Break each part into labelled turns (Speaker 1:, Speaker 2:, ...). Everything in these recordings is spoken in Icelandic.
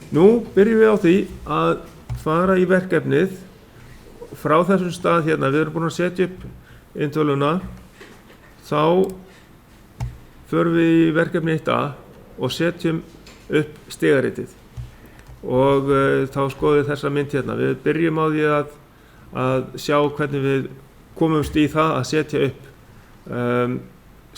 Speaker 1: Nú byrjum við á því að fara í verkefnið frá þessum stað hérna. Við erum búin að setja upp inntöluna, þá förum við í verkefni 1A og setjum upp stigaritið og þá skoðum við þessa mynd hérna. Við byrjum á því að sjá hvernig við komumst í það að setja upp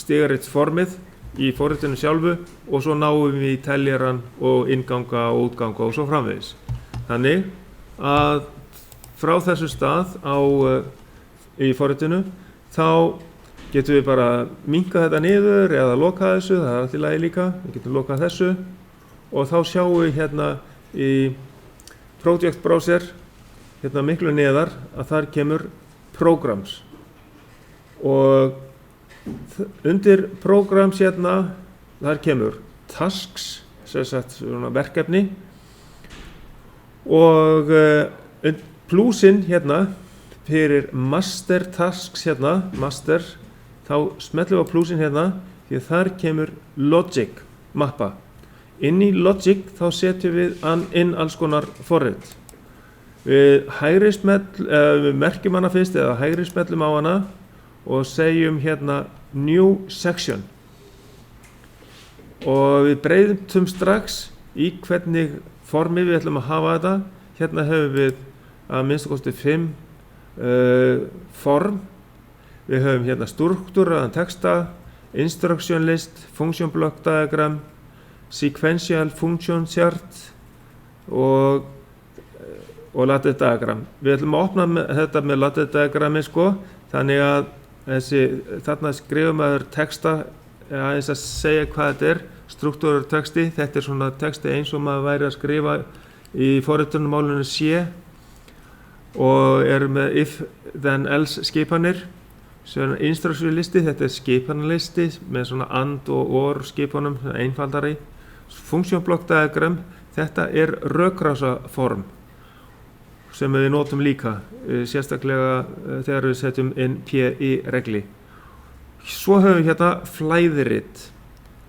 Speaker 1: stigaritsformið í forritinu sjálfu og svo náum við í teljaran og innganga og útganga og svo framvegis. Þannig að frá þessu stað í forritinu þá getum við bara minnkað þetta niður eða lokað þessu, það er allt í lagi líka. Við getum lokað þessu og þá sjáum við hérna í Project Browser hérna miklu neðar að þar kemur Programs og undir Programs hérna þar kemur Tasks, sem sagt svona verkefni og plusinn hérna fyrir Master Tasks hérna, Master, þá smellum við á plusinn hérna því að þar kemur Logic mappa. Inn í Logic þá setjum við inn alls konar forrit. Við merkjum hana fyrst eða hægri smellum á hana og segjum hérna New Section og við breytum strax í hvernig formi við ætlum að hafa þetta. Hérna höfum við að minnsta kosti 5 form. Við höfum hérna struktúraðan texta, instruction list, function block diagram, sequential function chart og lattice diagram. Við ætlum að opna þetta með lattice diagrammi sko, þannig að þarna skrifum maður texta aðeins að segja hvað þetta er, struktúrar texti. Þetta er svona texti eins og maður væri að skrifa í forritunarmálinu C og er með if then else skipanir. Svo er instruction listi, þetta er skipanarlisti með svona and og or skipanum, einfaldari. Function block diagram, þetta er rökrásaform sem við notum líka, sérstaklega þegar við setjum inn PI regli. Svo höfum við hérna flæðirit.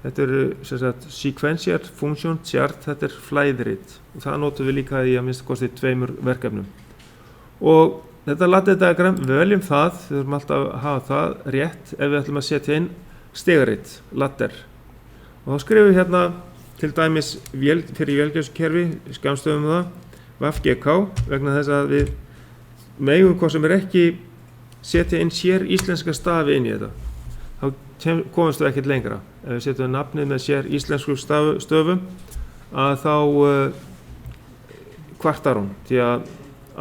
Speaker 1: Þetta eru sem sagt sequential function chart, þetta er flæðirit og það notum við líka í að minnsta kosti 2 verkefnum. Og þetta lattice diagram, við veljum það, við þurfum alltaf að hafa það rétt ef við ætlum að setja inn stigarit, ladder. Og þá skrifum við hérna til dæmis fyrir vélgæslukerfi, skammstöfum það, VFGK, vegna þess að við megum hvað sem ekki setja inn sér íslenska stafi inn í þetta. Þá komumst við ekkert lengra. Ef við setjum nafnið með sér íslensku stöfum, að þá kvartar hún, því að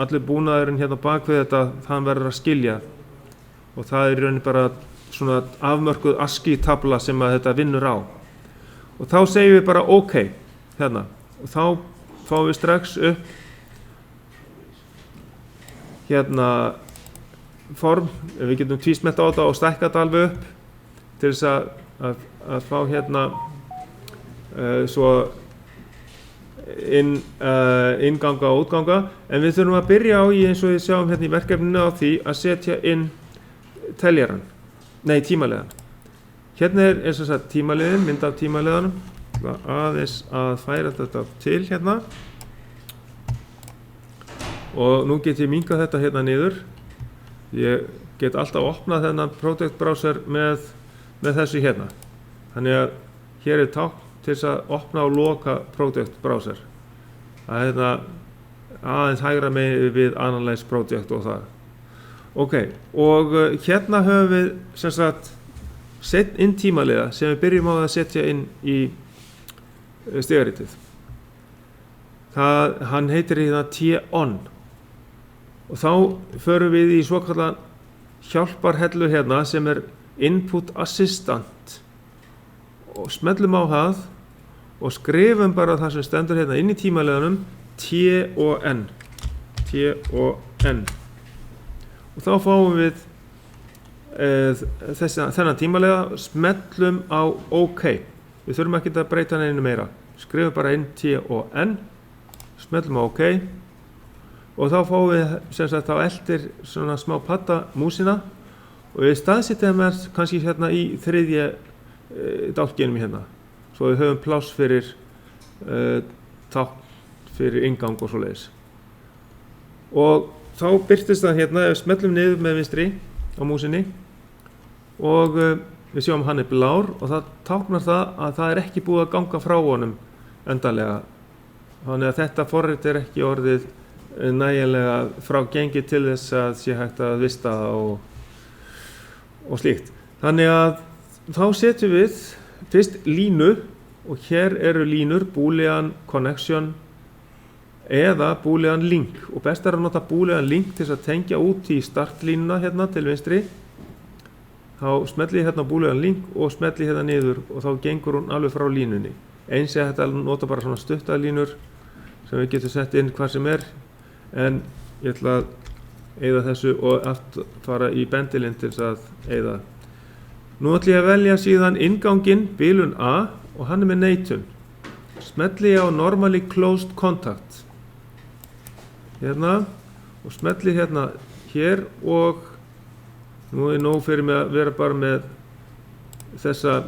Speaker 1: allir búnaðurinn hérna bak við þetta, hann verður að skilja og það er í rauninni bara svona afmörkuð ASCII-tabla sem að þetta vinnur á. Og þá segjum við bara OK hérna og þá fáum við strax upp hérna form, við getum tvísmelt á þetta og stækka þetta alveg upp til þess að fá hérna svo innganga og útganga, en við þurfum að byrja á í eins og við sjáum hérna í verkefninu á því að setja inn teljaran, tímaliðan. Hérna er sem sagt tímaliðin, mynd af tímaliðanum, aðeins að færa þetta til hérna. Og nú get ég minnkað þetta hérna niður. Ég get alltaf opnað þennan Project Browser með þessu hérna. Þannig að hér er tákn til þess að opna og loka Project Browser. Það er hérna aðeins hægra megin við Analyze Project og það. Ok, og hérna höfum við sem sagt sett inn tímaliða sem við byrjum á að setja inn í stigaritið. Hann heitir hérna T-on. Og þá förum við í svokallan hjálparhellu hérna sem er Input Assistant og smellum á það og skrifum bara það sem stendur hérna inn í tímaliðanum T-o-n T-o-n og þá fáum við þennan tímaliða, smellum á OK. Við þurfum ekki að breyta hann einu meira. Skrifum bara inn T-o-n, smellum á OK og þá fáum við sem sagt á eldir svona smá padda músina og við staðsetjum með kannski hérna í þriðja dálkinum hérna svo við höfum pláss fyrir tákn fyrir inngang og svoleiðis. Og þá birtist það hérna, ef við smellum niður með vinstri á músinni og við sjáum hann blár og það táknar það að það ekki búið að ganga frá honum endanlega. Þannig að þetta forrit ekki orðið nægilega frá gengi til þess að sé hægt að vista og slíkt. Þannig að þá setjum við fyrst línu og hér eru línur boolean connection eða boolean link og best að nota boolean link til að tengja út í startlínuna hérna til vinstri. Þá smelli ég hérna boolean link og smelli hérna niður og þá gengur hún alveg frá línunni. Eins þetta nota bara svona stuttalínur sem við getum sett inn hvað sem en ég ætla að eyða þessu og allt fara í bendilinn til þess að eyða. Nú ætla ég að velja síðan innganginn bilun A og hann með neitun. Smelli ég á normally closed contact hérna og smelli hérna hér og nú nóg fyrir mig að vera bara með þessa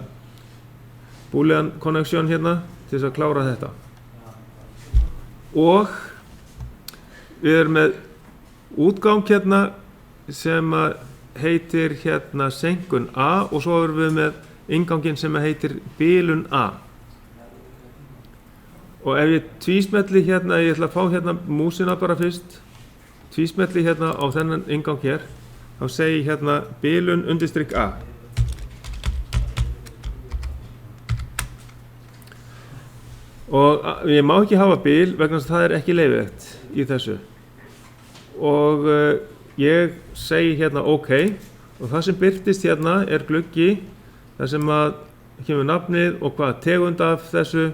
Speaker 1: boolean connection hérna til þess að klára þetta. Og við erum með útgang hérna sem heitir hérna senkun A og svo erum við með innganginn sem heitir bilun A. Og ef ég tvísmelli hérna, ég ætla að fá hérna músina bara fyrst, tvísmelli hérna á þennan inngang hér, þá segi ég hérna bilun undirstrykk A. Og ég má ekki hafa bil vegna þess að það ekki leyfilegt í þessu. Og ég segi hérna OK og það sem birtist hérna gluggi þar sem að kemur nafnið og hvaða tegund af þessu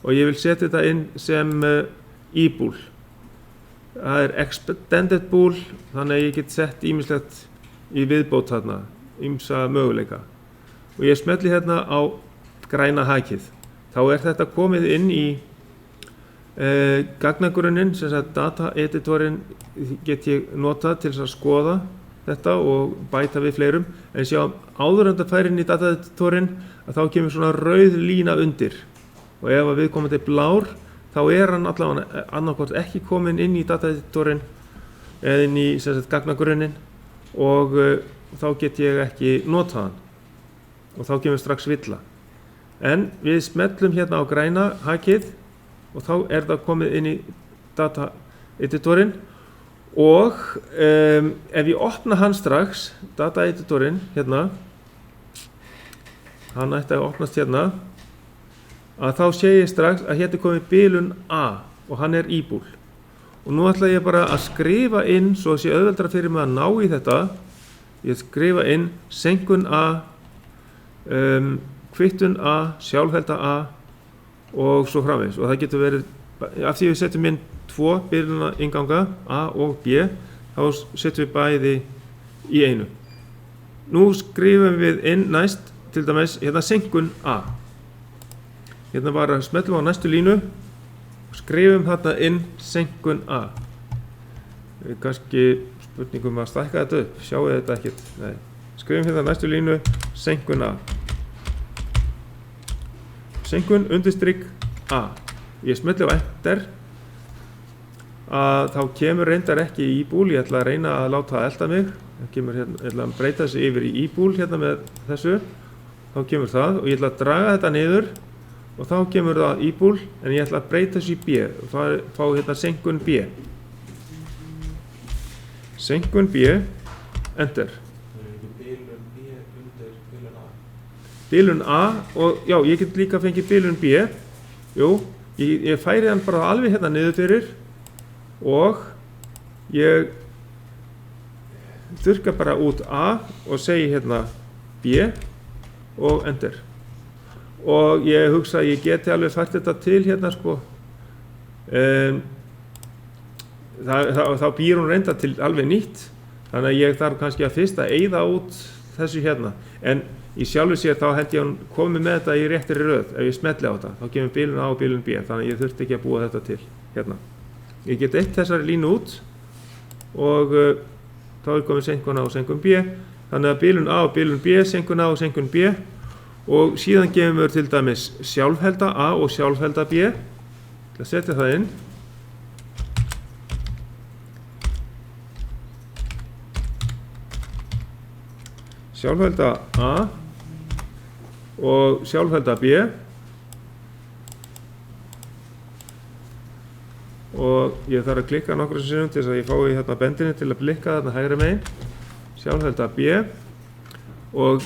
Speaker 1: og ég vil setja þetta inn sem e-bool. Það extended bool, þannig að ég get sett ýmislegt í viðbót þarna, ýmsa möguleika. Og ég smelli hérna á græna hakið. Þá þetta komið inn í gagnagrunnin, sem sagt data editorinn get ég notað til þess að skoða þetta og bæta við fleirum. En sjá, áður en það fær inn í data editorinn að þá kemur svona rauð lína undir. Og ef að viðkomandi blár, þá hann allavega annarkvort ekki komin inn í data editorinn eða inn í sem sagt gagnagrunnin og þá get ég ekki notað hann. Og þá kemur strax villa. En við smellum hérna á græna hakið og þá það komið inn í data editorinn og ef ég opna hann strax, data editorinn hérna, hann ætti að opnast hérna, að þá sé ég strax að hérna komið bilun A og hann e-bool. Og nú ætla ég bara að skrifa inn svo sé auðveldara fyrir mig að ná í þetta. Ég skrifa inn senkun A, kvittun A, sjálfhelda A og svo framvegis. Og það getur verið, af því við setjum inn 2 biluna innganga, A og B, þá setjum við bæði í einu. Nú skrifum við inn næst, til dæmis, hérna senkun A. Hérna bara smellum á næstu línu og skrifum þarna inn senkun A. Við kannski spurningum að stækka þetta upp, sjáu þetta ekkert. Nei. Skrifum hérna næstu línu senkun A. Senkun undirstrykk A. Ég smelli á enter að þá kemur reyndar ekki í e-bool, ég ætla að reyna að láta það elda mig. Það kemur hérna, ég ætla að breyta þessu yfir í e-bool hérna með þessu. Þá kemur það og ég ætla að draga þetta niður og þá kemur það e-bool en ég ætla að breyta þessu í B og fá hérna senkun B. Senkun B, enter.
Speaker 2: Bilun B undir bilun A.
Speaker 1: Bilun A og já, ég get líka fengið bilun B. Jú, ég færi hann bara alveg hérna niður fyrir og ég þurrka bara út A og segi hérna B og enter. Og ég hugsa að ég geti alveg fært þetta til hérna sko. Þá býr hún reynda til alveg nýtt, þannig að ég þarf kannski að fyrst að eyða út þessu hérna. En í sjálfu sér þá held ég að hún komi með þetta í réttri röð. Ef ég smelli á þetta, þá kemur bilun A og bilun B, þannig að ég þurfti ekki að búa þetta til hérna. Ég get eitt þessari línu út og þá komið senkun A og senkun B, þannig að bilun A og bilun B, senkun A og senkun B og síðan gefum við til dæmis sjálfhelda A og sjálfhelda B. Ég ætla að setja það inn sjálfhelda A og sjálfhelda B og ég þarf að klikka nokkrum sinnum til þess að ég fái hérna bendinni til að blikka þarna hægri megin, sjálfhelda B og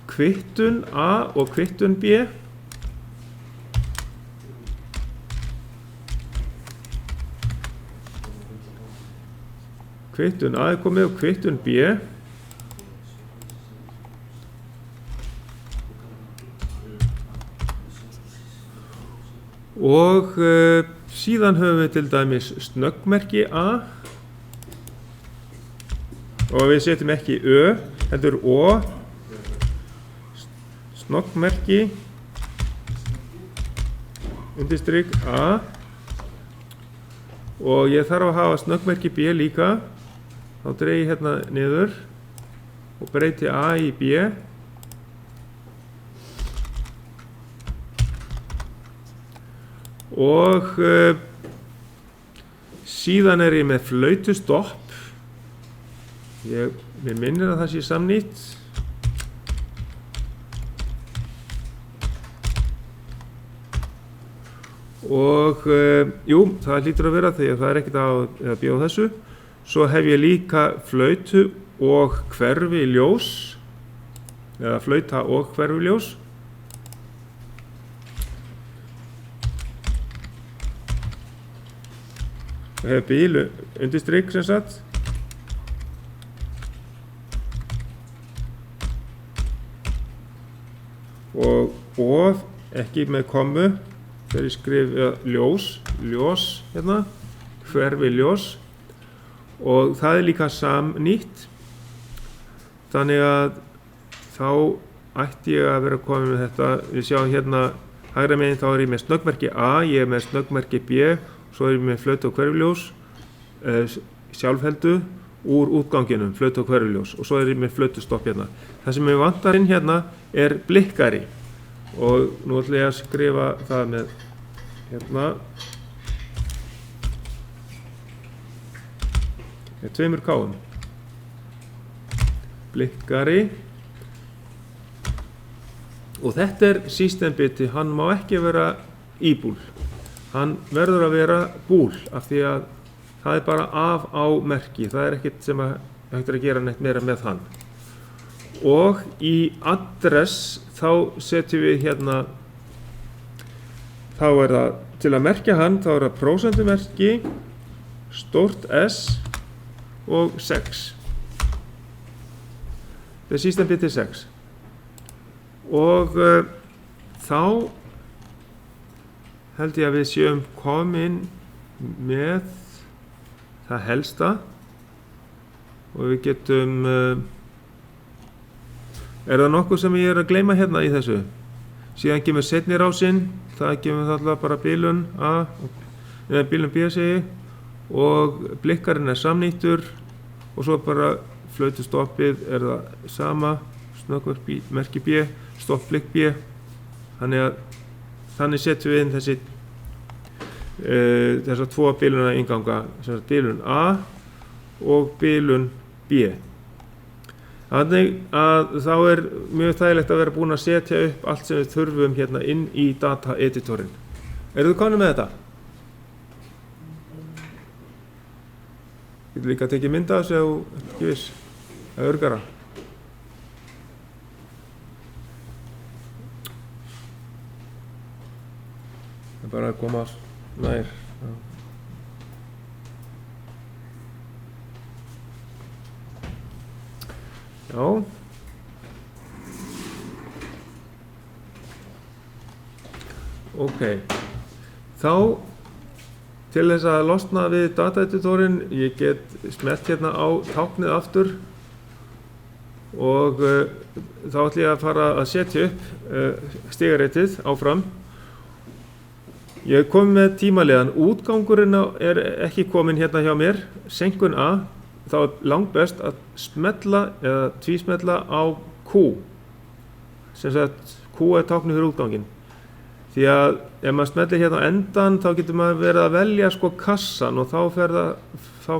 Speaker 1: kvittun A og kvittun B. Kvittun A er komið og kvittun B. Og síðan höfum við til dæmis snöggmerki A og við setjum ekki Ö, heldur O, snöggmerki, undirstrik A og ég þarf að hafa snöggmerki B líka, þá dreg ég hérna niður og breyti A í B og síðan er ég með flautustopp. Mér minnir að það sé samnýtt. Og jú, það hlýtur að vera því að það er ekkert að bjóða þessu. Svo hef ég líka flautu og hverfiljós eða flauta og hverfiljós. Ég hef bílu undirstrik sem sagt og of ekki með kommu þegar ég skrifa ljós hérna, hverfiljós og það er líka samnýtt, þannig að þá ætti ég að vera komið með þetta. Við sjáum hérna hægra megin, þá er ég með snöggmerki A, ég er með snöggmerki B, svo er ég með flautu og hverfiljós, sjálfheldu úr útganginum, flautu og hverfiljós og svo er ég með flautustopp hérna. Það sem ég vantar inn hérna er blikkari og nú ætla ég að skrifa það með hérna með 2 K-um. Blikkari og þetta er systembiti, hann má ekki vera íbúl. Hann verður að vera búl af því að það er bara af á merki, það er ekkert sem að hægt er að gera neitt meira með hann. Og í address þá setjum við hérna, þá er það til að merkja hann, þá er það prósentumerki, stórt S og 6. Það er systembiti 6. Og þá held ég að við séum komin með það helsta og við getum er það nokkuð sem ég er að gleyma hérna í þessu? Síðan kemur seinni rásinn, það kemur alltaf bara bílun A eða bílun B segi og blikkarinn er samnýttur og svo bara flautustoppið er það sama, snöggmerki B, stoppblikk B, þannig setjum við inn þessar 2 bíluna inganga, bílun A og bílun B. Þannig að þá er mjög þægilegt að vera búin að setja upp allt sem við þurfum hérna inn í data editorinn. Eru þið komin með þetta? Getur líka að tekið mynda þessu ef þú ert ekki viss, það er örgara. Það er bara að koma nær. Já. Ok. Þá til þess að losna við dataeditorinn, ég get smellt hérna á táknið aftur og þá ætlum ég að fara að setja upp stigaritið áfram. Ég hef komið með tímaliðan, útgangurinn er ekki komin hérna hjá mér, senkun A, þá er langt best að smella eða tvísmella á Q, sem sagt Q er táknið fyrir útganginn. Því að ef maður smellir hérna á endan þá getur maður verið að velja sko kassan og þá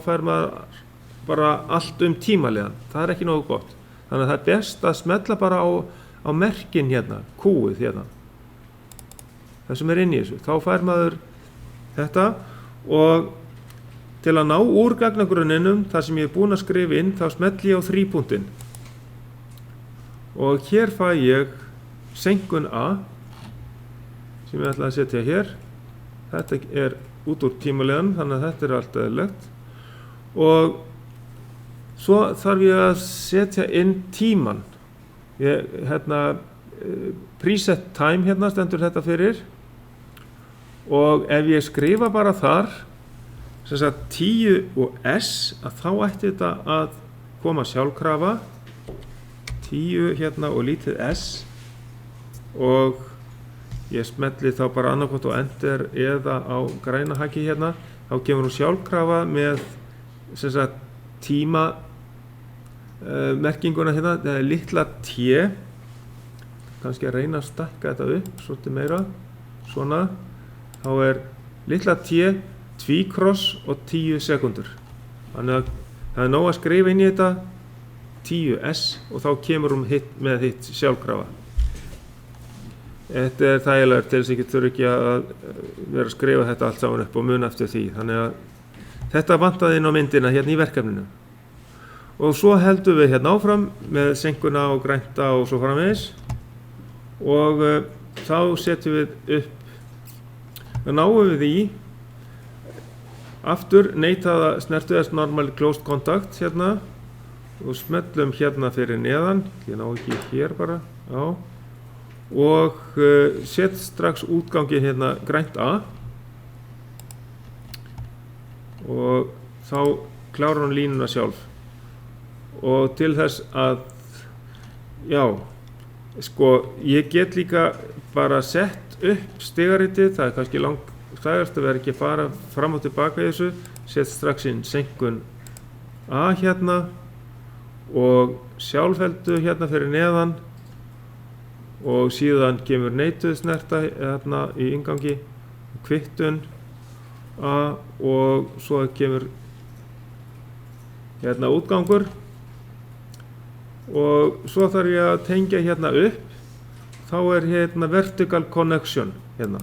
Speaker 1: fær maður bara allt tímaliðan, það er ekki nógu gott. þannig að það er best að smella bara á merkin hérna, Q-ið hérna, það sem er inn í þessu. Þá fær maður þetta og til að ná úr gagnagrunninum þar sem ég er búinn að skrifa inn, þá smelli ég á þrípunktinn og hér fæ ég seinkun A sem ég ætla að setja hér. Þetta er út úr tímaliðan, þannig að þetta er allt eðlilegt og svo þarf ég að setja inn tíman. Preset time hérna stendur þetta fyrir og ef ég skrifa bara þar sem sagt 10 og S, að þá ætti þetta að koma sjálfkrafa, 10 hérna og lítið S og ég smelli þá bara annarkot og enter eða á græna haki hérna, þá kemur hún sjálfkrafa með sem sagt tíma merkinguna hérna, það er litla T, kannski að reyna að stakka þetta upp svolítið meira, svona, þá er litla T, tvíkross og 10 sekundur. Þannig að það er nóg að skrifa inn í þetta 10S og þá kemur hún með hitt sjálfkrafa. Þetta er þægilega til þess að ég þurfi ekki að vera að skrifa þetta allt saman upp og muna eftir því. Þannig að þetta vantaði inn á myndina hérna í verkefninu. Og svo heldum við hérna áfram með senkuna og grænta og svo framvegis og þá setjum við upp, þá náum við í aftur neitaða snertu as normally closed contact hérna og smellum hérna fyrir neðan, ég ná ekki hér bara, já, og set strax útgangi hérna grænt A og þá klárar hún línuna sjálf. Og til þess að, já, sko, ég get líka bara sett upp stigaritið, það er kannski langstæðast að vera ekki fara fram og tilbaka í þessu, sett strax inn senkun A hérna og sjálfheldu hérna fyrir neðan og síðan kemur neituð snerta hérna í inngangi, kvittun A og svo kemur hérna útgangur og svo þarf ég að tengja hérna upp, þá er hérna vertical connection hérna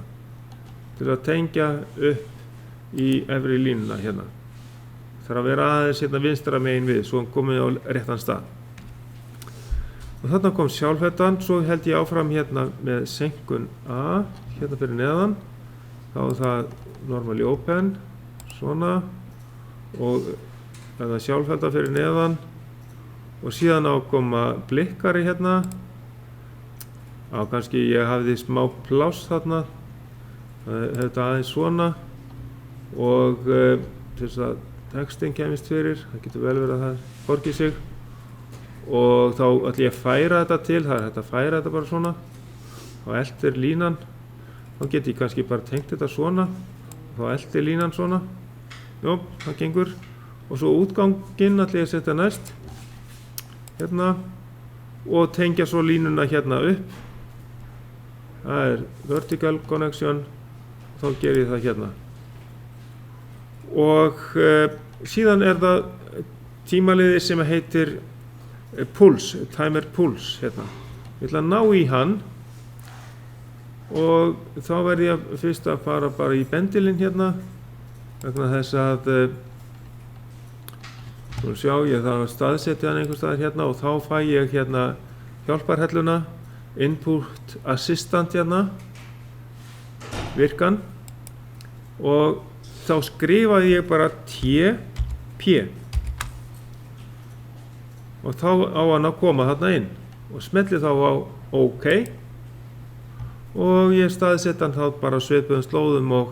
Speaker 1: til að tengja upp í efri línuna hérna. Það þarf að vera aðeins hérna vinstra megin við svo hann komið á réttan stað. Og þarna kom sjálfheldan, svo held ég áfram hérna með senkun A hérna fyrir neðan, þá er það normally open svona og það er sjálfhelda fyrir neðan og síðan á að koma blikkari hérna á kannski ég hafði smá pláss þarna þetta aðeins svona og til þess að textin kemist fyrir, það getur vel verið að það borgi sig og þá ætla ég að færa þetta til, það er hægt að færa þetta bara svona og eltir línan, þá get ég kannski bara tengt þetta svona og þá eltir línan svona, jó, það gengur og svo útganginn ætla ég að setja næst hérna og tengja svo línuna hérna upp, það er vertical connection, þá ger ég það hérna og síðan er það tímaliði sem heitir pulse, timer pulse hérna. Ég ætla að ná í hann og þá verð ég fyrst að fara bara í bendilinn hérna vegna þess að sjá, ég þarf að staðsetja hann einhvers staðar hérna og þá fæ ég hérna hjálparhelluna, input assistant hérna, virkan og þá skrifaði ég bara TP og þá á hann að koma þarna inn og smelli þá á OK og ég staðsetja hann þá bara svipuðum slóðum og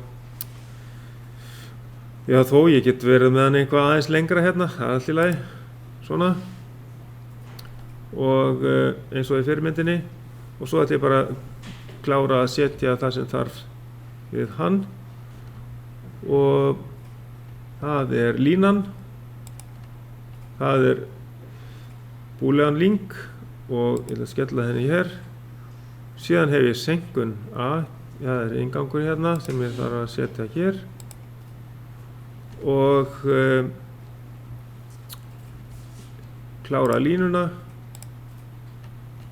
Speaker 1: já, þó ég get verið með hann eitthvað aðeins lengra hérna, það er allt í lagi, svona og eins og í fyrirmyndinni og svo ætla ég bara að klára að setja það sem þarf við hann og það er línan, það er boolean link og ég ætla að skella henni hér, síðan hef ég senkun A, það er inngangur hérna sem ég þarf að setja hér og klára línuna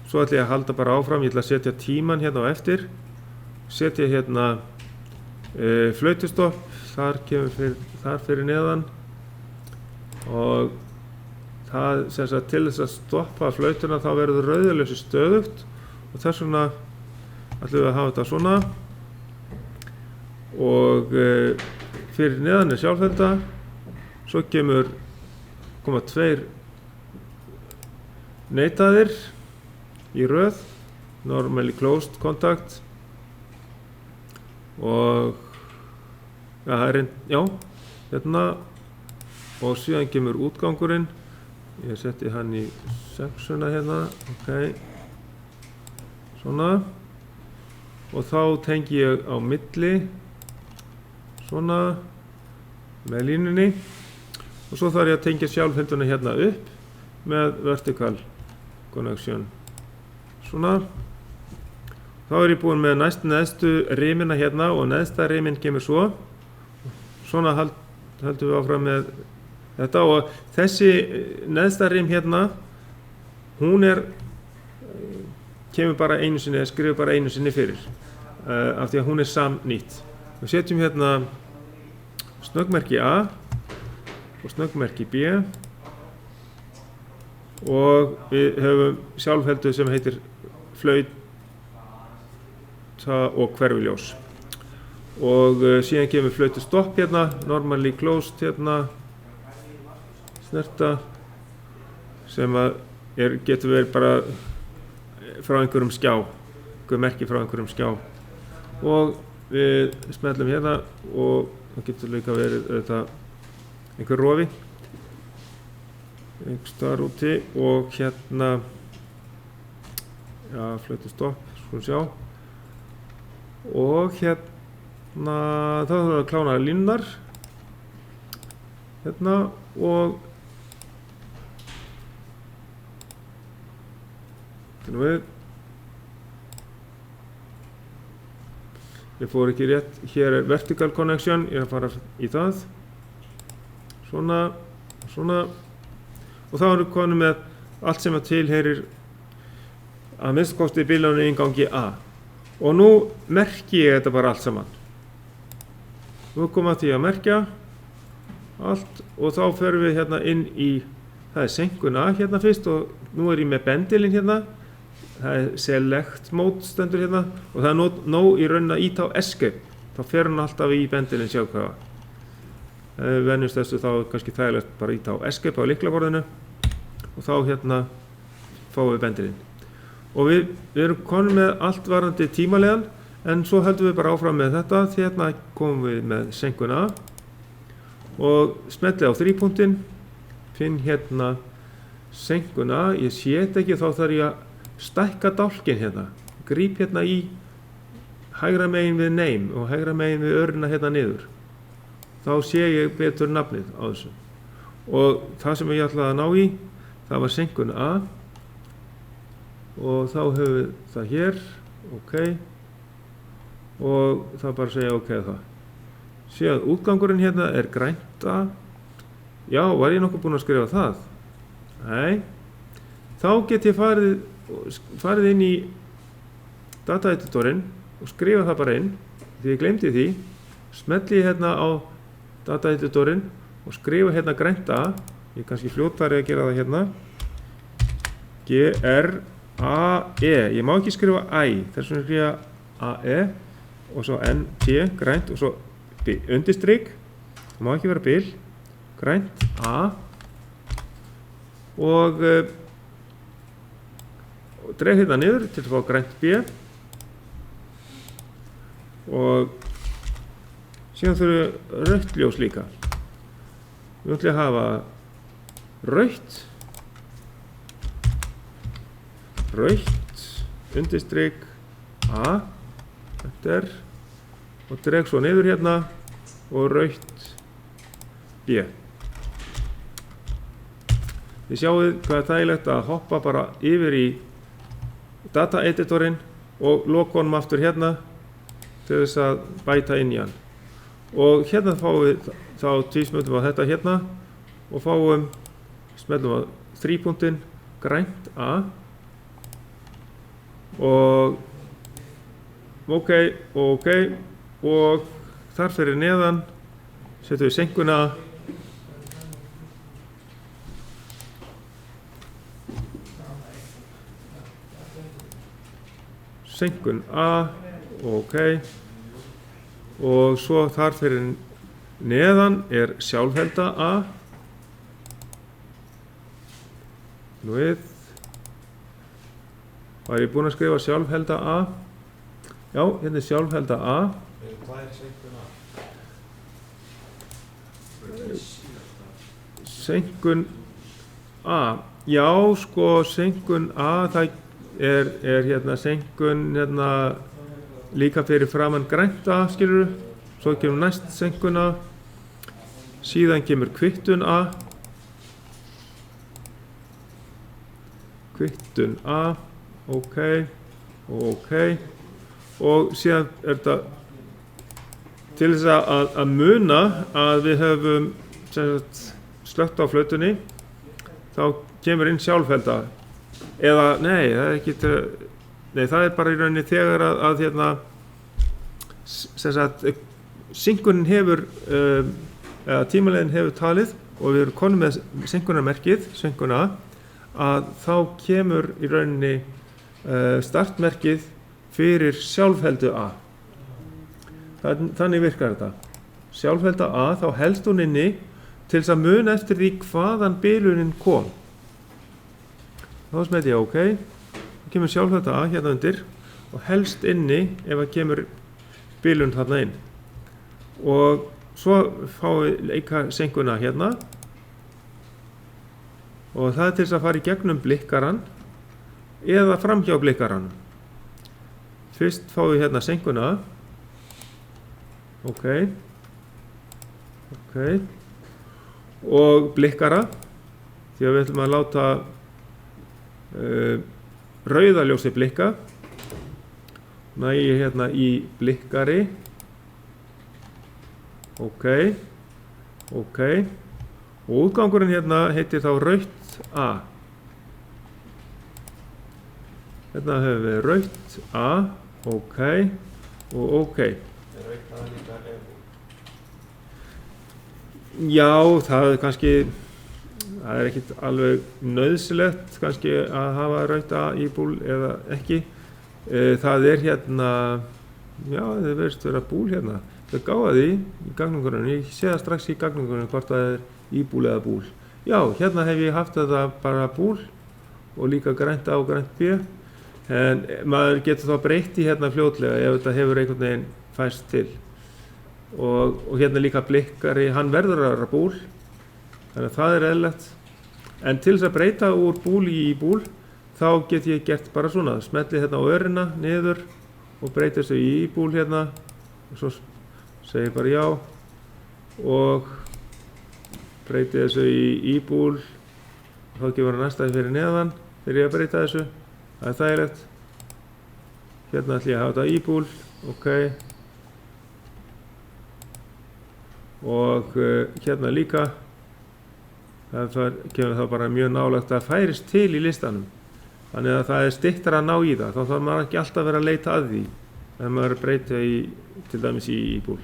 Speaker 1: svo ætla ég að halda bara áfram, ég ætla að setja tíman hérna á eftir, setja hérna flautustopp, þar fyrir neðan og það sem sagt til þess að stoppa flautuna þá verður rauðaljósi stöðugt og þess vegna ætlum við að hafa þetta svona og fyrir neðan sjálfhelda, svo koma 2 neitaðir í röð, normally closed contact og hérna og síðan kemur útgangurinn, ég setti hann í sexuna hérna, svona og þá tengi ég á milli svona með línunni og svo þarf ég að tengja sjálfhelduna hérna upp með vertical connection svona. Þá ég búinn með neðstu rimina hérna og neðsta rimin kemur svona höldum við áfram með þetta og þessi neðsta rim hérna hún kemur bara einu sinni, skrifur bara einu sinni fyrir af því að hún samnýtt. Við setjum hérna snöggmerki A og snöggmerki B og við höfum sjálfheldu sem heitir flauta og hverfiljós og síðan kemur flautustopp hérna, normally closed hérna, snerta sem getur verið bara frá einhverjum skjá, einhver merki frá einhverjum skjá og við smellum hérna og það getur líka verið einhver rofi einhver staðar úti og hérna flautustopp, skulum sjá og hérna þá þurfum við að klána línunar hérna og ég fór ekki rétt, hér vertical connection, ég að fara í það svona og þá erum við komin með allt sem tilheyrir að minnsta kosti bílunum í inngangi A og nú merki ég þetta bara allt saman. Nú komum að því að merkja allt og þá förum við hérna inn í, það senkun A hérna fyrst og nú ég með bendilinn hérna, það select mode stendur hérna og það nóg í raunin að íta á escape, þá fer hann alltaf í bendilinn sjá hvað. Venjumst þessu þá kannski þægilegt bara íta á escape á lyklaborðinu og þá hérna fáum við bendilinn. Og við erum komin með allt varðandi tímalegan en svo höldum við bara áfram með þetta því hérna komum við með senkun A og smellið á 3-punktinn, finn hérna senkun A, ég sé þetta ekki þá þarf ég að stækka dálkinn hérna, gríp hérna í hægra megin við name og hægra megin við örna hérna niður, þá sé ég betur nafnið á þessu og það sem ég ætlaði að ná í, það var senkun A og þá höfum við það hér, ok og það bara segja ok það. Séð útgangurinn hérna grænt A, já var ég nokkuð búinn að skrifa það? Nei, þá get ég farið inn í dataeditorinn og skrifa það bara inn, því ég glemdi því, smelli ég hérna á dataeditorinn og skrifa hérna grænt A, ég kannski fljótari að gera það hérna, G-R-A-E, ég má ekki skrifa I, þess vegna skrifa A-E og svo N-T, grænt og svo undirstrik, það má ekki vera bil, grænt A og dreg hérna niður til að fá grænt B og síðan þurfum við rautt ljós líka. Við ætlum að hafa rautt, undirstrik A, og dreg svo niður hérna og rautt B. Þið sjáuð hvað þægilegt að hoppa bara yfir í dataeditorinn og loka honum aftur hérna til þess að bæta inn í hann. Og hérna fáum við þá tvísmöndum á þetta hérna og smellum á 3-punktinn, grænt A og ok og þar fyrir neðan setjum við senkuna senkun A ok og svo þar fyrir neðan sjálfhelda A nú við var ég búinn að skrifa sjálfhelda A já, hérna sjálfhelda A
Speaker 2: Hvað senkun A?
Speaker 1: senkun A já, sko, senkun A það hérna senkun hérna líka fyrir framan grænt A skilurðu, svo kemur næst senkun A síðan kemur kvittun A kvittun A ok og síðan þetta til þess að muna að við höfum slökkt á flautunni þá kemur inn sjálfhelda eða nei, það er ekki það er bara í rauninni þegar að hérna synkunin hefur eða tímaleiðin hefur talið og við erum konum með synkunarmerkið senkuna að þá kemur í rauninni startmerkið fyrir sjálfheldu A þannig virkar þetta sjálfhelda A, þá helst hún inni til þess að muna eftir því hvaðan bilunin kom þá smeti ég ok þá kemur sjálfhelda A hérna undir og helst inni ef að kemur bilun þarna inn og svo fáum við leika senkuna hérna og það er til þess að fara í gegnum blikkaran eða framhjá blikkaran fyrst fáum við hérna senkuna ok og blikkara því að við ætlum að láta rauða ljósið blikka nægi hérna í blikkari ok og útgangurinn hérna heitir þá rautt A hérna hefur við rautt A ok og ok
Speaker 2: rautt A líka E-búl?
Speaker 1: Já, það er kannski það er ekkit alveg nauðsynlegt kannski að hafa rautt A í búl eða ekki það er hérna já, það verðist vera búl hérna það gáða því í gagnungurinn ég sé það strax í gagnungurinn hvort það er íbúl eða búl já, hérna hef ég haft þetta bara búl og líka grænt A og grænt B en maður getur þá breytt í hérna fljótlega ef þetta hefur einhvern veginn fæst til og hérna líka blikkari hann verður að vera búl þannig að það er eðlilegt en til þess að breyta úr búl í búl þá get ég gert bara svona smelli hérna á örina niður og breyta þessu í búl hérna og svo segi bara já og breyti þessu í búl og þá gefur hann næstaði fyrir neðan þegar ég að breyta þessu það er þægilegt hérna ætlum ég að hafa þetta í búl ok og hérna líka það kemur þá bara mjög nálægt að færist til í listanum þannig að það er styttra að ná í það þá þarf maður ekki alltaf að vera að leita að því ef maður breyta til dæmis í búl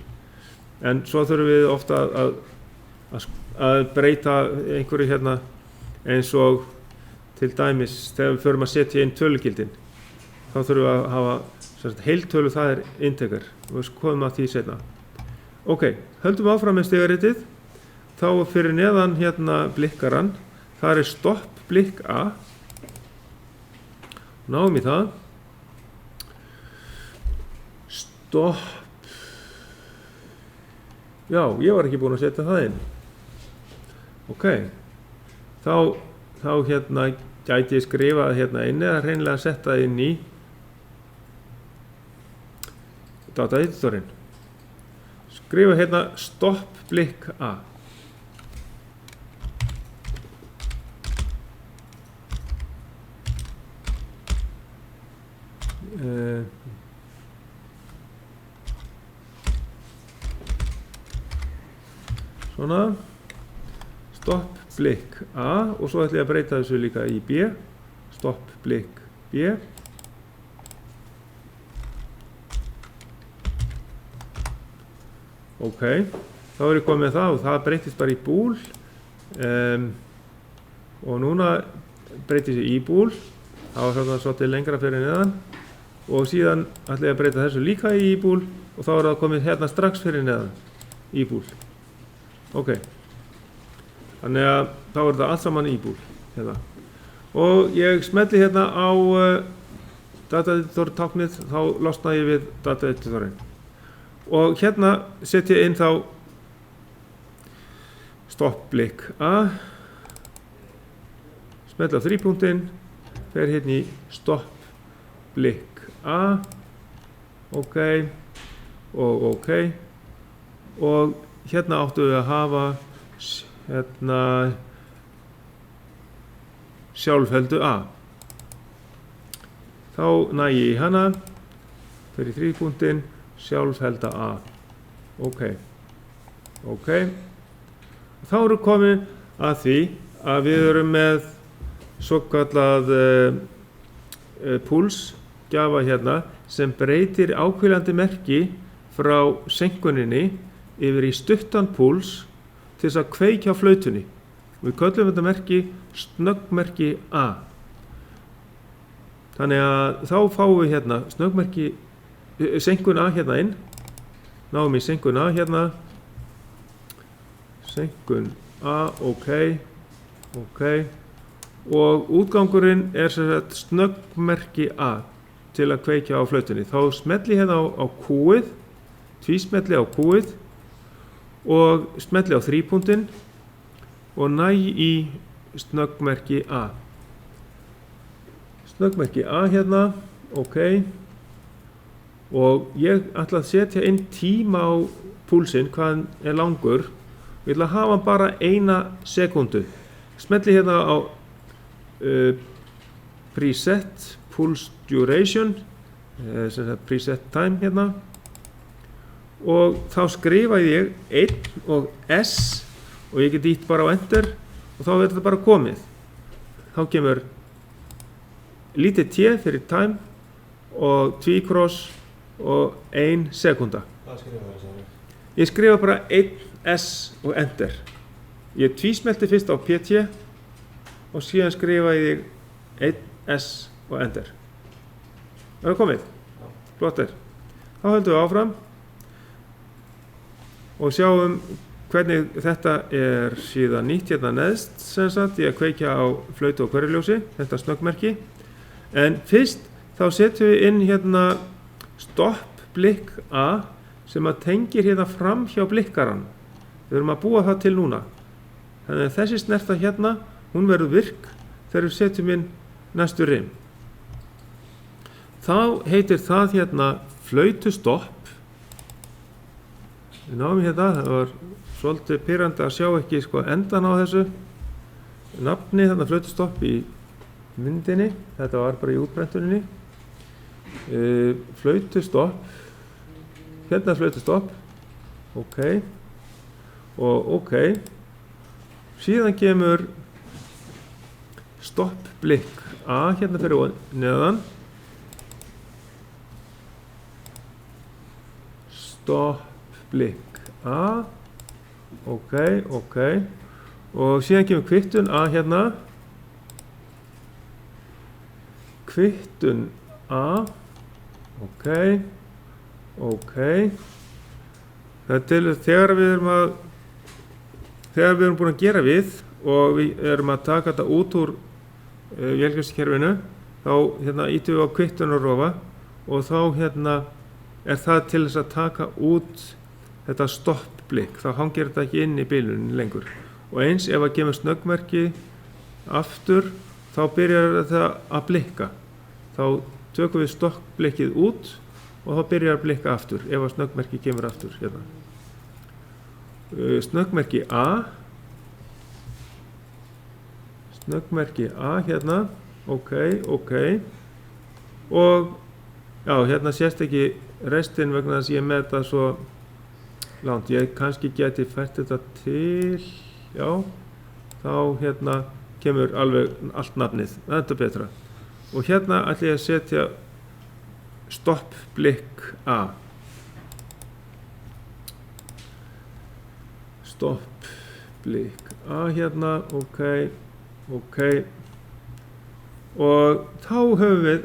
Speaker 1: en svo þurfum við ofta að breyta einhverju hérna eins og til dæmis þegar við förum að setja inn tölugildin þá þurfum við að hafa heiltölu það er inntekar og við komum að því seinna ok, höldum áfram með stigaritið þá fyrir neðan hérna blikkaran það er stopp blikk A náum í það stopp já, ég var ekki búinn að setja það inn ok þá hérna gæti ég skrifað hérna inn eða hreinlega að setja inn í dataeditorinn skrifa hérna stopp blikk A svona stopp blikk A og svo ætlum ég að breyta þessu líka í B stopp blikk B ok, þá er ég komið með það og það breytist bara í búl og núna breytist ég í búl, það var svona svolítið lengra fyrir neðan og síðan ætla ég að breyta þessu líka í búl og þá er það komið hérna strax fyrir neðan í búl. Ok, þannig að þá er það allt saman í búl hérna. Og ég smelli hérna á dataeditor táknið, þá losna ég við dataeditorinn. Og hérna set ég inn þá stoppblik A, smelli á 3 punktinn, fer hérna í stoppblik A, ok, og ok, og hérna áttu við að hafa hérna sjálfheldu A. Þá næ ég í hana, fer í 3 punktinn, sjálfhelda A. Ok. Ok. Þá erum við komin að því að við erum með svokallað púlsgjafa hérna sem breytir ákveðandi merki frá seinkuninni yfir í stuttan púls til þess að kveikja á flautunni. Við köllum þetta merki snöggmerki A. Þannig að þá fáum við hérna snöggmerki seinkun A hérna inn. Náum í seinkun A hérna. Seinkun A, ok. Ok. Og útgangurinn er sem sagt snöggmerki A til að kveikja á flautunni. Þá smelli hérna á Q-ið, tvísmelli á Q-ið og smelli á 3 punktinn og næ í snöggmerki A. Snöggmerki A hérna, ok. Og ég ætla að setja inn tíma á púlsinn, hvað hann er langur. Ég ætla að hafa hann bara 1 sekúndu. Smelli hérna á preset pulse duration, preset time hérna. Og þá skrifa ég 1 og S og ég get ítt bara á enter og þá verður þetta bara komið. Þá kemur lítið T fyrir time og tvíkross og 1 sekúnda.
Speaker 2: Hvað skrifa það sagði?
Speaker 1: Ég skrifa bara 1 S og enter. Ég tvísmelti fyrst á PT og síðan skrifa ég 1 S og enter. Það er komið. Flottir. Þá höldum við áfram og sjáum hvernig þetta er síðan nýtt hérna neðst, sem sagt, ég kveikja á flautu og hverjuljósi, þetta snöggmerki. En fyrst þá setjum við inn hérna stoppblik A sem að tengir hérna fram hjá blikkaran. Við erum að búa það til núna. Þannig að þessi snerta hérna, hún verður virk þegar við setjum inn næstu rim. Þá heitir það hérna flautustopp. Við náum hérna, það var svolítið pirrandi að sjá ekki endan á þessu. Nafni þarna flautustopp í myndinni, þetta var bara í útbrentuninni. Flautustopp, hérna flautustopp, ok, og ok. Síðan kemur stoppblik A hérna fyrir neðan. Stoppblik A, ok, ok. Og síðan kemur kvittun A hérna. Kvittun A, ok, ok. Þetta er þegar við erum búin að gera við og við erum að taka þetta út úr vélgæslukerfinu, þá hérna ýtum við á kvittunarrofa og þá hérna er það til þess að taka út þetta stoppblik, þá hangir þetta ekki inn í bilunni lengur. Og eins ef að kemur snöggmerki aftur, þá byrjar þetta að blikka. Þá tökum við stoppblikið út og þá byrjar að blikka aftur, ef að snöggmerki kemur aftur hérna. Snöggmerki A. Snöggmerki A hérna, ok, ok. Og já, hérna sést ekki restin vegna þess að ég með þetta svo langt. Ég kannski geti fært þetta til, já, þá hérna kemur alveg allt nafnið, þetta er betra. Og hérna ætla ég að setja stoppblik A. stopp, blik A hérna, ok, og þá höfum við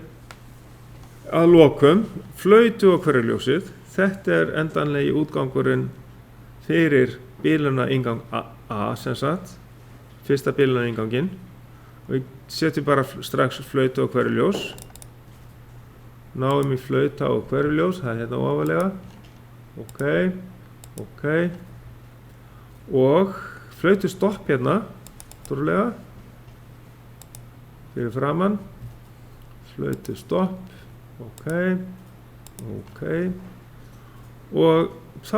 Speaker 1: að lokum flautu og hverfiljósið. Þetta er endanlegi útgangurinn fyrir bilunarinngang A sem sagt, fyrsta bilunarinnnganginn. Við setjum bara strax flautu og hverfiljós. Náum í flauta og hverfiljós, það er hérna ofalega. Ok. Og flautu stopp hérna, trúlega. Fyrir framann. Flautu stopp, ok. Og þá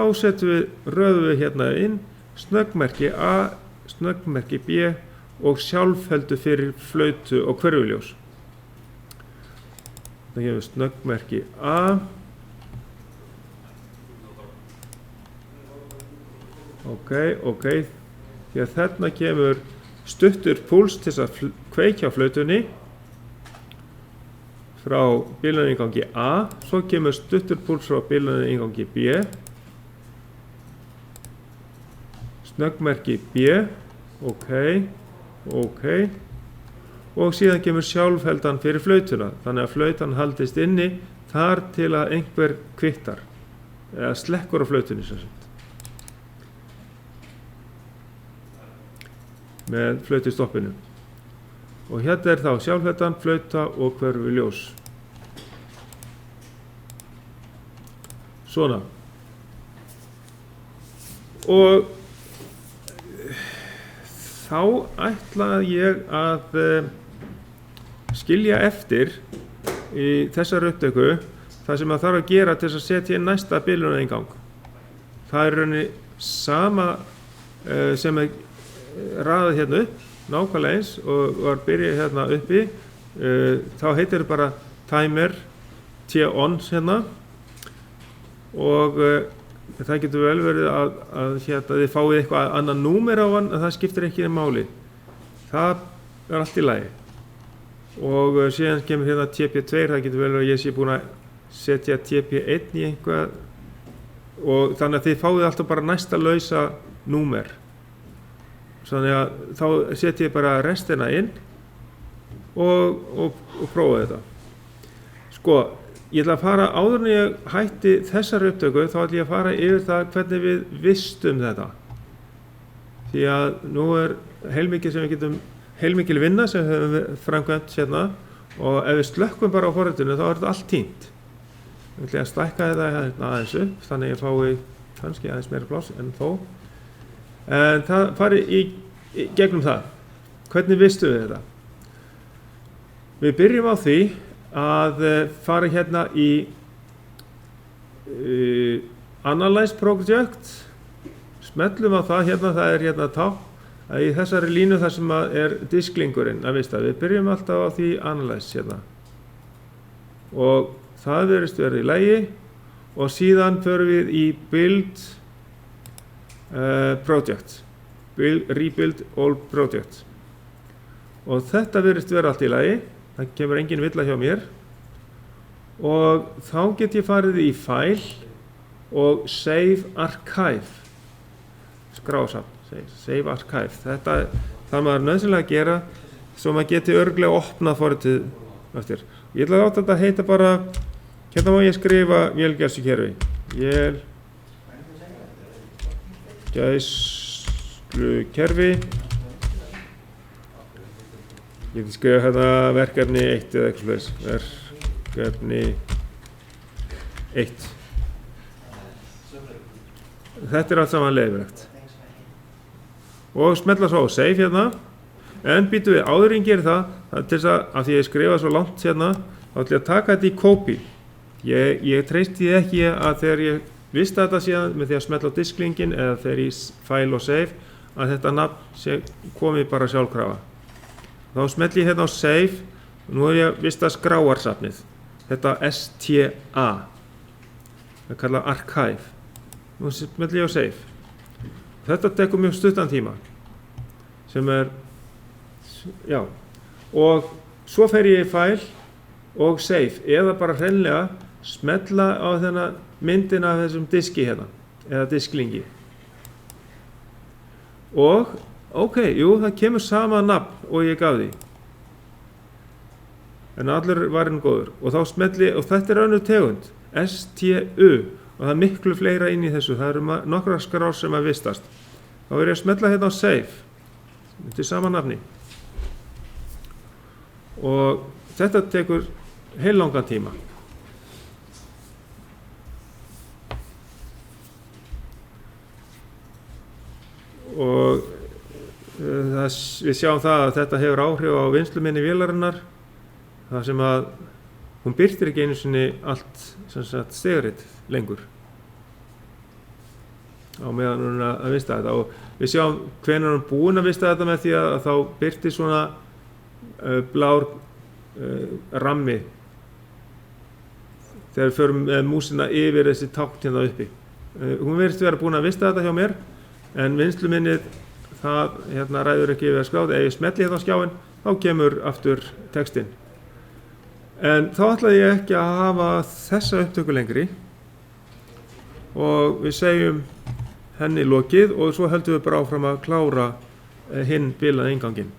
Speaker 1: röðum við hérna inn snöggmerki A, snöggmerki B og sjálfheldu fyrir flautu og hverfiljós. Það gefur snöggmerki A. Ok. Því að þarna kemur stuttur púls til að kveikja á flautunni frá bilunarinngangi A, svo kemur stuttur púls frá bilunarinngangi B, snöggmerki B, ok, og síðan kemur sjálfheldan fyrir flautuna, þannig að flautan haldist inni þar til að einhver kvittar, eða slekkur á flautunni sem sagt, með flautustoppinu. Og hérna þá sjálfheldan, flauta og hverfiljós. Svona. Og þá ætlaði ég að skilja eftir í þessari upptöku það sem að þarf að gera til að setja inn næsta bilunarinngang. Það er rauninni sama sem er raðað hérna upp, nákvæmlega eins og var byrjað hérna uppi. Þá heitir það bara timer T-on hérna og það getur vel verið að hérna þið fáið eitthvað annan númer á hann, en það skiptir ekki máli. Það er allt í lagi. Og síðan kemur hérna TP2, það getur vel verið að ég sé búin að setja TP1 í einhvað og þannig að þið fáið alltaf bara næsta lausa númer. Þannig að þá setjum ég bara restina inn og prófa þetta. Sko, ég ætla að fara áður en ég hætti þessari upptöku, þá ætla ég að fara yfir það hvernig við vistum þetta. Því að nú er heilmikil vinna sem við höfum framkvæmt hérna og ef við slökkum bara á forritinu þá er þetta allt týnt. Ég ætla að stækka þetta hérna aðeins upp, þannig að ég fái kannski aðeins meira pláss en þó. En það fari í gegnum það. Hvernig vistum við þetta? Við byrjum á því að fara hérna í Analyze Project. Smellum á það hérna, það er hérna tákn í þessari línu þar sem er disklingurinn að vista. Við byrjum alltaf á því Analyze hérna. Og það verðist verið í lagi og síðan förum við í Build Project, Rebuild All Projects og þetta virðist vera allt í lagi, það kemur engin villa hjá mér og þá get ég farið í File og Save Archive, skrásafn, Save Archive. Þetta þarf maður nauðsynlega að gera svo maður geti örugglega opnað forritið eftir. Ég ætla að láta þetta heita bara, hérna má ég skrifa vélgæslukerfi, gæslukerfi. Ég geti skrifa hérna verkefni 1 eða eitthvað slags, verkefni 1. Þetta er allt saman leyfilegt. Og smetla svo á Save hérna, en býtum við áður en gerir það, til þess að því ég skrifa svo langt hérna, þá ætla ég að taka þetta í copy. Ég treysti því ekki að þegar ég vista þetta síðan með því að smetla á disklingin eða þegar ég File og Save, að þetta nafn komi bara sjálfkrafa. Þá smetli ég hérna á Save, og nú ég vista skráarsafnið, þetta STA, það er kallað Archive. Nú smetli ég á Save. Þetta tekur mjög stuttan tíma, sem er, já, og svo fer ég í File og Save, eða bara hreinlega smetla á þennan myndina af þessum diski hérna, eða disklingi. og ok, jú, það kemur sama nafn og ég gaf því, en allur var einn góður, og þá smelli, og þetta er önnur tegund, STU, og það er miklu fleira inn í þessu, það eru nokkrar skrár sem að vistast. Þá er ég að smella hérna á Save, þetta er sama nafni, og þetta tekur heillangan tíma. Og við sjáum það að þetta hefur áhrif á vinnsluminni vélarinnar, þar sem að hún birtir ekki einu sinni allt stigaritt lengur á meðan hún er að vista þetta, og við sjáum hvenær hún er búin að vista þetta með því að þá birtir svona blár rammi þegar við förum með músina yfir þessi tákn hérna uppi. Hún virðist vera búin að vista þetta hjá mér, en vinnsluminnið það hérna ræður ekki við að skráða. Ef ég smelli hérna á skjáin þá kemur aftur textinn. En þá ætlaði ég ekki að hafa þessa upptöku lengri og við segjum henni lokið, og svo höldum við bara áfram að klára hinn bilaða innganginn.